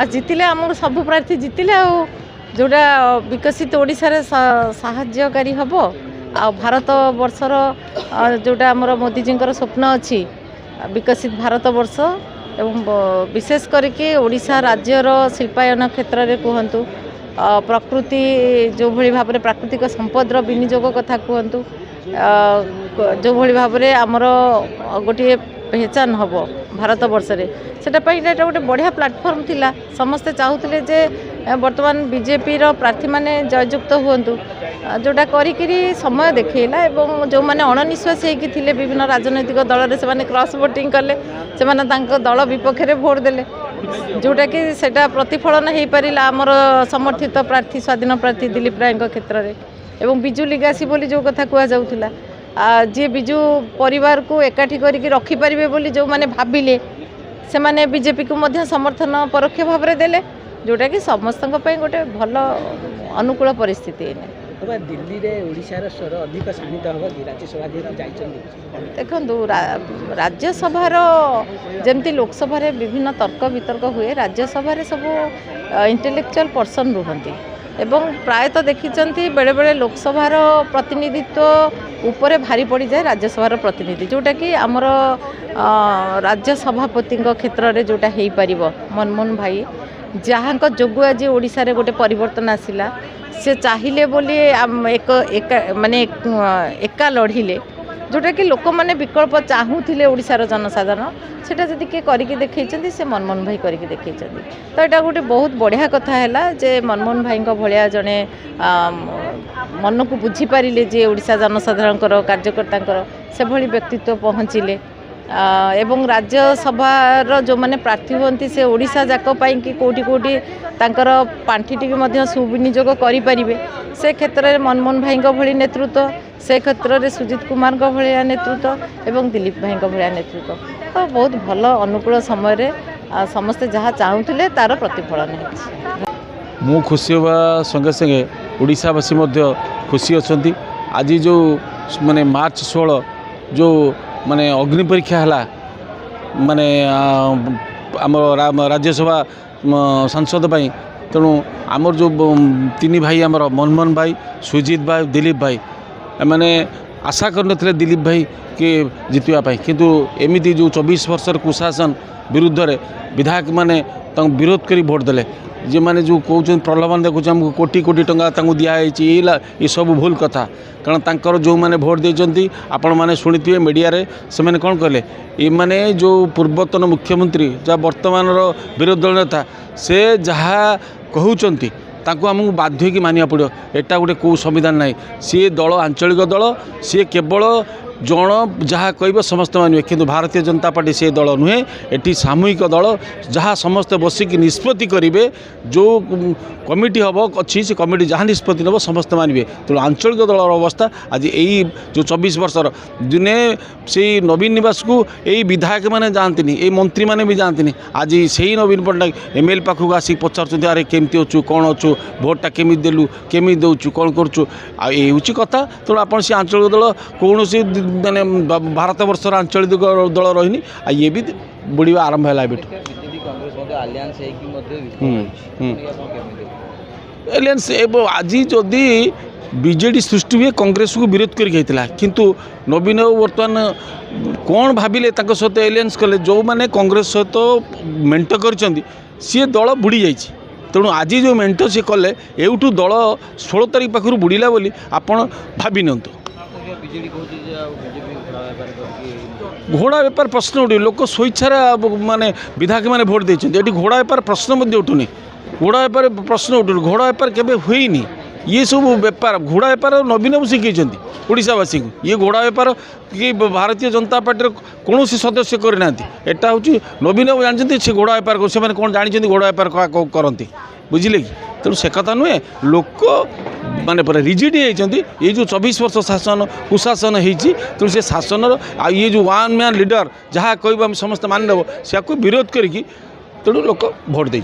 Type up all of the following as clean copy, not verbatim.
जितिले आम सब प्रार्थी जितिले जोड़ा विकसित ओडिशारे साहाय्यकारी हम आ भारत वर्षर जोड़ा आमर मोदीजी स्वप्न अच्छी विकसित भारत वर्ष एवं विशेष करके ओडिशा राज्यर शिल्पायन क्षेत्र में कहतु प्रकृति जो भली भाव में प्राकृतिक संपदर विनियोग कथा कहतु जो भली भाव में आमर गोटे पहचान हम भारत वर्ष रे सेटापाई एटा गोटे बढ़िया प्लाटफर्म थिला समस्ते चाहूले जे वर्तमान बीजेपी रो प्रार्थी माने जययुक्त हुंतु जोटा करी समय देखला एवं जो माने अणनिश्वासी होगी थिले विभिन्न राजनैतिक दल रे से माने क्रॉस वोटिंग कले से माने तांको दल विपक्ष रे भोट देले जोटा कि सेटा प्रतिफलन हो पारा आमर समर्थित प्रार्थी स्वाधीन प्रार्थी दिलीप राय क्षेत्र में एवं बिजु लिगासी बोली जो कथा कह जाऊला जी बिजु परिवार को एकाठी करके रखिपारे बोली जो माने भाविले से माने बीजेपी को मध्य समर्थन परोक्ष भाव में देले जोटा कि समस्त गोटे भल अनुकूल परिस्थिति दिल्ली रे ओडिशार स्वर अधिक शाणित हम कि राज्यसभा देखु राज्यसभार जमती लोकसभा विभिन्न तर्क वितर्क हुए राज्यसभा सब इंटेलेक्चुअल पर्सन रुहंती एवं प्रायतः देखी बेले बेले लोकसभार प्रतिनिधित्व उपरे भारी पड़ जाए राज्यसभार प्रतिनिधि जोटा कि आमर राज्य सभापति क्षेत्र में जोटा हो पार मनमोहन भाई जहाँ जोगु आज ओडिशा रे गोटे परिवर्तन आसिला से चाहिए बोली माने एका लड़िले जोटा कि लोक मैंने विकल्प चाहूले ओडिशार जनसाधारण सेटा जदि किए करके देखते से मनमोहन भाई करके देखते तो यहाँ गोटे बहुत बढ़िया कथा है जे मनमोहन भाई भाया जड़े मन को बुझीपारे जे ओडिशा जनसाधारण कार्यकर्ता से भली व्यक्तित्व पहुँचिले एवं राज्यसभार जो मैंने प्रार्थी होती से ओडिशा जाक कि कोटी कोटी तांकर पांठी टी सुविनियोग करें से क्षेत्र में मनमोहन भाई भली नेतृत्व से क्षेत्र में सुजित कुमार भाया नेतृत्व एवं दिलीप भाई भाया नेतृत्व तो बहुत भल अनुकूल समय समस्ते जहाँ चाहूले तार प्रतिफलन मु खुशी होगा संगे संगे ओडिशावासी खुशी अच्छा आज जो माने मार्च 16 जो माने अग्नि परीक्षा है माने आम राज्यसभा सांसद पाई तेणु आमर जो तीन भाई आमर मनमोहन भाई सुजीत भाई दिलीप भाई मैंने आशा करनथिले दिलीप भाई के जितवाई किंतु एमिति जो 24 वर्षर कुशासन विरुद्ध रे विधायक माने विरोध करी भोट देले जे माने जो कहते प्रलोभन देखुचे आमको कोटी कोटी टंका दिखाई ये सब भूल कथा कारण तांकर जो माने भोट देइचंती आपण माने सुनिथिबे मीडिया रे से माने कोन करले ये माने जो पूर्वतन मुख्यमंत्री जहाँ वर्तमान विरोधी दल नेता से जहाँ कहउचंती तांको आमको बाध्य कि मानिया पड़ो एटा गोटे कौ संविधान ना सी दल आंचलिक दल सी केवल जन जहाँ कह समस्त मानवे किंतु भारतीय जनता पार्टी से दल नुहे एटी सामूहिक दल जहाँ समस्ते बसिक निष्पत्ति करेंगे जो कमिटी हम अच्छी से कमिटी जहाँ निष्पत्ति नब समस्त मानवे तेणु आंचलिक दल अवस्था आज यही जो 24 वर्षर दिने से नवीन निवास को यही विधायक मैंने जाती यही मंत्री मैंने भी जाती आज से ही नवीन पट्टनायक एमएल पाखक आसिक पचार अरे केमती अच्छु कौन अच्छु भोटा केमी देलु केमी दौचु कौन करूँ ये हूँ कथा तेणु आप आंचलिक दल कौन माने भारत वर्षर आंचलिक दल रही ये भी बुढ़ा आरंभ है एलियंस आज जदि बीजेडी सृष्टि हुए कांग्रेस को विरोध करके किंतु नवीन बर्तमान कौन भाविले सहित एलियंस कले जो मैंने कांग्रेस सहित मेंट कर सी दल बुड़ी जाइए तेणु आज जो मेंट सी कले एवठू दल 16 तारीख पाखु बुड़ीला बोली आपण भावी नियंतु घोड़ा बेपार प्रश्न उठे लोक स्वेच्छार माने विधायक माने भोट देते ये घोड़ा बेपार प्रश्न उठुनी घोड़ा बेपार प्रश्न उठुनी घोड़ा बेपार केबे हुईनी ये सब बेपार घोड़ा बेपार नवीन बाबू शिखी ओडिशावासी को ये घोड़ा बेपार कि भारतीय जनता पार्टी कौन सदस्य करना एटा हूँ नवीन बाबू जानते से घोड़ा बेपार से कौन जानते घोड़ा बेपार करती बुझिले कि तेणु से कथा नुहे लोक माने पूरा रिजिड होती ये जो 24 वर्ष शासन कुशासन होती तेणु से शासन ये जो वन मैन लीडर जहाँ कह आम समस्त मानिदेव से विरोध करी तेणु लोक भोट दे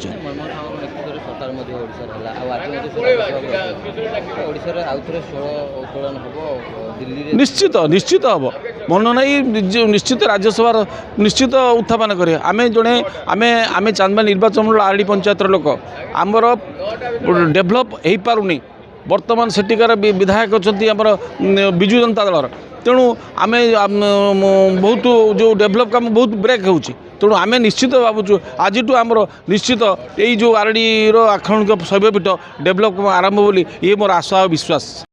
निश्चित निश्चित हम मन नहीं निश्चित राज्यसभा निश्चित उत्थापन करें आम जड़े आम आम चांदमारी निर्वाचन मंडल आरडी पंचायतर लोक आमर डेभलप हो पारुनी बर्तमान सेठिकार विधायक अच्छा आमर विजु जनता दल तेणु आम बहुत जो डेभलप काम बहुत ब्रेक हो तेणु आम निश्चित भावुँ आज आमर निश्चित यही जो आरडी आखणिक शैवपीठ डेभलप आरंभ बोली ये मोर आशा और विश्वास।